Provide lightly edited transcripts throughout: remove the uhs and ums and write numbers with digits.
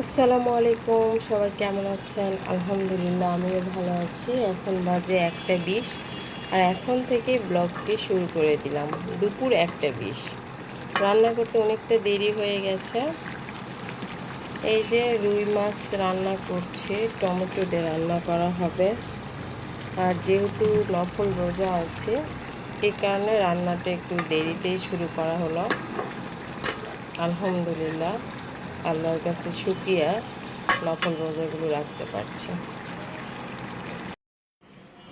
আসসালামু আলাইকুম, সবাই কেমন আছেন? আলহামদুলিল্লাহ আমিও ভালো আছি। এখন বাজে 1টা 20 আর এখন থেকে ব্লগটি শুরু করে দিলাম। দুপুর 1টা 20 রান্না করতে অনেকটা দেরি হয়ে গেছে। এই যে রুই মাছ রান্না করছি, টমেটো দিয়ে রান্না করা হবে। আর যেহেতু নফল রোজা আছে এই কারণে রান্নাটা একটু দেরিতেই শুরু করা হলো। আলহামদুলিল্লাহ, আল্লাহর কাছে শুকরিয়া নফল রোজাগুলো রাখতে পারছি।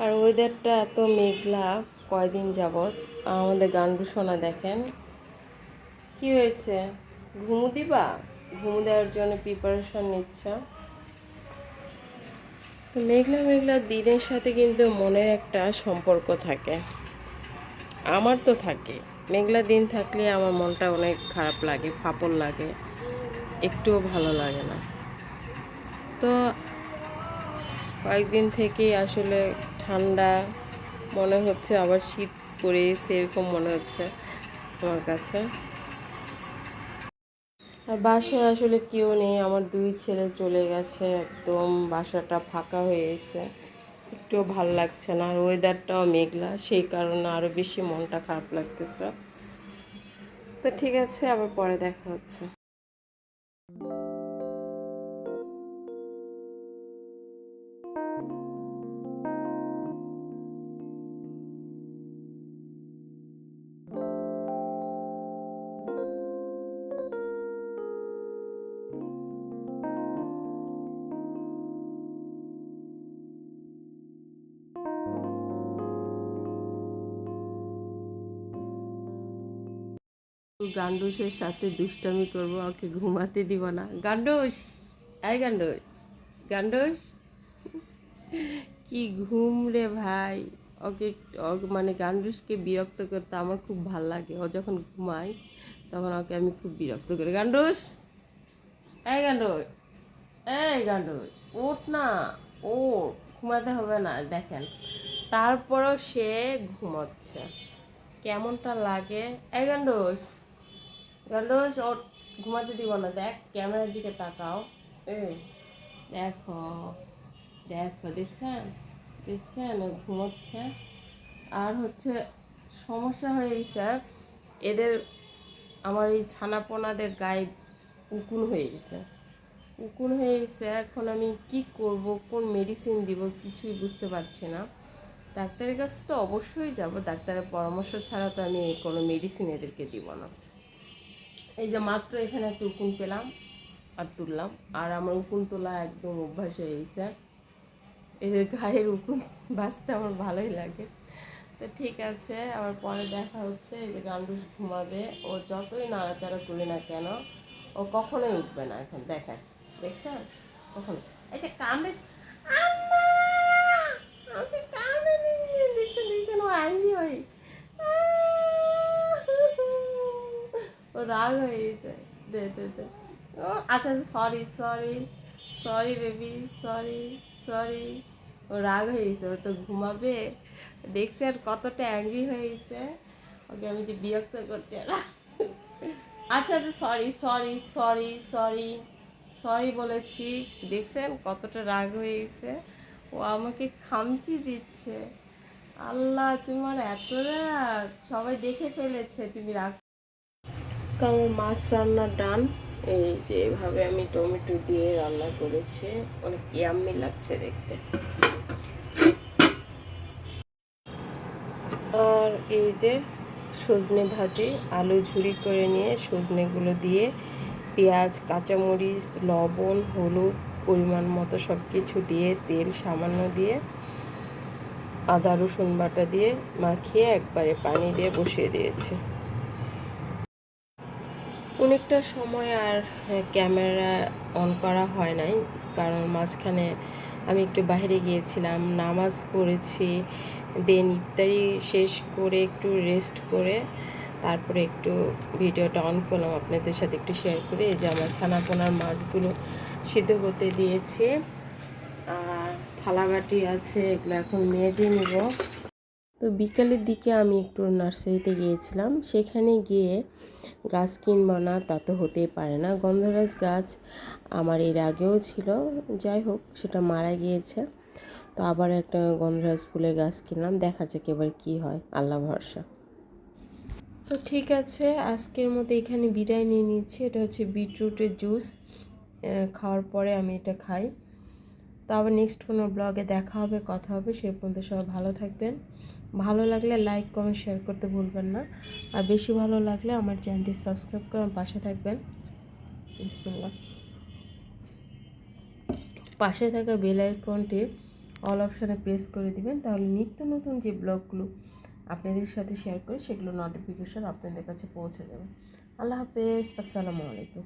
আর ওয়েদারটা এত মেঘলা কয়দিন যাবৎ। আমাদের গান্ডু সোনা দেখেন কি হয়েছে, ঘুমু দিবা? ঘুমু দেওয়ার জন্য প্রিপারেশন নিচ্ছে। তো মেঘলা মেঘলা দিনের সাথে কিন্তু মনের একটা সম্পর্ক থাকে, আমার তো থাকে। মেঘলা দিন থাকলে আমার মনটা অনেক খারাপ লাগে, ফাপড় লাগে, একটুও ভালো লাগে না। তো কয়েকদিন থেকেই আসলে ঠান্ডা মনে হচ্ছে, আবার শীত পড়েছে এরকম মনে হচ্ছে আমার কাছে। আর বাসায় আসলে কেউ নেই, আমার দুই ছেলে চলে গেছে, একদম বাসাটা ফাঁকা হয়ে গেছে, একটুও ভালো লাগছে না। আর ওয়েদারটাও মেঘলা, সেই কারণে আরও বেশি মনটা খারাপ লাগতেছে। তো ঠিক আছে, আবার পরে দেখা হচ্ছে। গান্ডুসের সাথে দুষ্টামি করবো, ওকে ঘুমাতে দিব না। গান্ডুস, এই গান্ডুস, গান্ডুস, কি ঘুম রে ভাই! ওকে মানে গান্ডুসকে বিরক্ত করতে আমার খুব ভাল লাগে। ও যখন ঘুমায় তখন ওকে আমি খুব বিরক্ত করি। গান্ডুস, এই গান্ডুস, এই গান্ডুস, ওঠ না, ও ঘুমাতে হবে না দেখেন। তারপরও সে ঘুমাচ্ছে, কেমনটা লাগে। এই গান্ডুস, গান্ডুস ওঠ, ঘুমাতে দিব না। দেখ ক্যামেরার দিকে তাকাও, এই দেখো, দেখো, দেখছেন, দেখছেন ও ঘুমোচ্ছে। আর হচ্ছে সমস্যা হয়ে গেছে এদের, আমার এই ছানাপোনাদের গায়ে উকুন হয়ে গেছে, উকুন হয়ে গেছে। এখন আমি কি করব, কোন মেডিসিন দিব কিছুই বুঝতে পারছি না। ডাক্তারের কাছে তো অবশ্যই যাব, ডাক্তারের পরামর্শ ছাড়া তো আমি কোনো মেডিসিন এদেরকে দিব না। এই যে মাত্র এখানে একটা উকুন পেলাম আর তুললাম, আর আমার উকুন তোলা একদম অভ্যাস হয়ে গেছে। এদের গায়ের উকুন বাঁচতে আমার ভালোই লাগে। তো ঠিক আছে, আবার পরে দেখা হচ্ছে। এই যে গান্ডুস ঘুমাবে, ও যতই নাড়াচাড়া করি না কেন ও কখনোই উঠবে না। এখন দেখেন, দেখছেন কখন এটা কামড়ে, আম্মা আমাকে কামড়ে নিয়ে, দেখছেন, দেখছেন ও অ্যাংরি হয়ে, ও রাগ হয়ে গেছে। দে দে দে, ও আচ্ছা আচ্ছা, sorry sorry, sorry baby, sorry sorry. ও রাগ হয়ে গেছে, ও তো ঘুমাবে। দেখছি আর কতটা অ্যাংরি হয়ে গেছে, ওকে আমি যে বিরক্ত করছি। আচ্ছা আচ্ছা, sorry sorry sorry sorry, sorry বলেছি। দেখছেন কতটা রাগ হয়ে গেছে, ও আমাকে খামচি দিচ্ছে। আল্লাহ, তোমার এত রাগ, সবাই দেখে ফেলেছে তুমি রাগ। আমার মাছ রান্না ডান। এই যে এভাবে আমি টমেটো দিয়ে রান্না করেছি, অনেক ইয়াম্মি লাগছে দেখতে। আর এই যে সজনে ভাজি, আলু ঝুরি করে নিয়ে সজনেগুলো দিয়ে পেঁয়াজ, কাঁচামরিচ, লবণ, হলুদ পরিমাণ মতো সব কিছু দিয়ে, তেল সামান্য দিয়ে, আদা রসুন বাটা দিয়ে মাখিয়ে একবারে পানি দিয়ে বসিয়ে দিয়েছি। অনেকটা সময় আর ক্যামেরা অন করা হয় নাই, কারণ মাঝখানে আমি একটু বাইরে গিয়েছিলাম, নামাজ পড়েছি, দেন ইফতারি শেষ করে একটু রেস্ট করে তারপরে একটু ভিডিওটা অন করলাম আপনাদের সাথে একটু শেয়ার করে। এই যে আমার ছানাপোনার মাছগুলো সিদ্ধ হতে দিয়েছি, আর থালাবাটি আছে, এগুলো এখন মেজে নিব। তো তো বিকালের দিকে আমি একটু নার্সারিতে গিয়েছিলাম, সেখানে গিয়ে গাছ কিনবো না তা তো হতেই পারে না। গন্ধরাজ গাছ আমার এর আগেও ছিল, যাই হোক সেটা মারা গিয়েছে। তো আবার একটা গন্ধরাজ ফুলের গাছ কিনলাম, দেখা যাক এবার কী হয়, আল্লাহ ভরসা। তো ঠিক আছে, আজকের মতো এখানে বিদায় নিয়ে নিচ্ছি। এটা হচ্ছে বিটরুটের জুস, খাওয়ার পরে আমি এটা খাই। তো আবার নেক্সট কোনো ব্লগে দেখা হবে, কথা হবে। সে পর্যন্ত সবাই ভালো থাকবেন। ভালো লাগলে লাইক কমেন্ট শেয়ার করতে ভুলবেন না। আর বেশি ভালো লাগলে আমার চ্যানেলটি সাবস্ক্রাইব করে আমার পাশে থাকবেন। বিসমিল্লাহ। পাশে থাকা বেল আইকনটি অল অপশানে প্রেস করে দিবেন, তাহলে নিত্য নতুন যে ব্লগগুলো আপনাদের সাথে শেয়ার করি সেগুলো নোটিফিকেশন আপনাদের কাছে পৌঁছে যাবে। আল্লাহ হাফেজ, আসসালামু আলাইকুম।